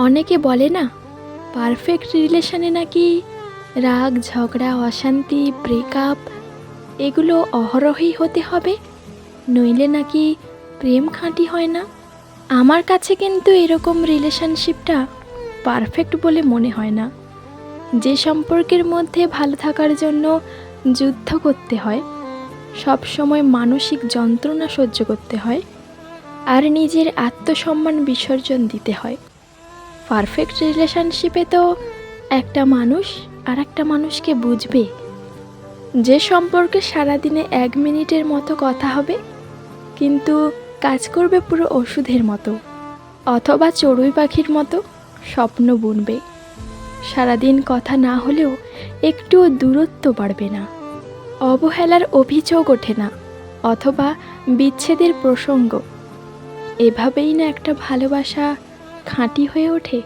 অনেকে বলে না, পারফেক্ট রিলেশনে নাকি রাগ, ঝগড়া, অশান্তি, ব্রেকআপ এগুলো অহরহই হতে হবে, নইলে নাকি প্রেম খাঁটি হয় না। আমার কাছে কিন্তু এরকম রিলেশনশিপটা পারফেক্ট বলে মনে হয় না। যে সম্পর্কের মধ্যে ভালো থাকার জন্য যুদ্ধ করতে হয়, সব সময় মানসিক যন্ত্রণা সহ্য করতে হয়, আর নিজের আত্মসম্মান বিসর্জন দিতে হয়। পারফেক্ট রিলেশনশিপে তো একটা মানুষ আর একটা মানুষকে বুঝবে। যে সম্পর্কে সারাদিনে 1 মিনিটের মতো কথা হবে, কিন্তু কাজ করবে পুরো ওষুধের মতো, অথবা চড়ুই পাখির মতো স্বপ্ন বুনবে। সারাদিন কথা না হলেও একটুও দূরত্ব বাড়বে না, অবহেলার অভিযোগ ওঠে না, অথবা বিচ্ছেদের প্রসঙ্গ। এভাবেই না একটা ভালোবাসা খাঁটি হয়ে ওঠে।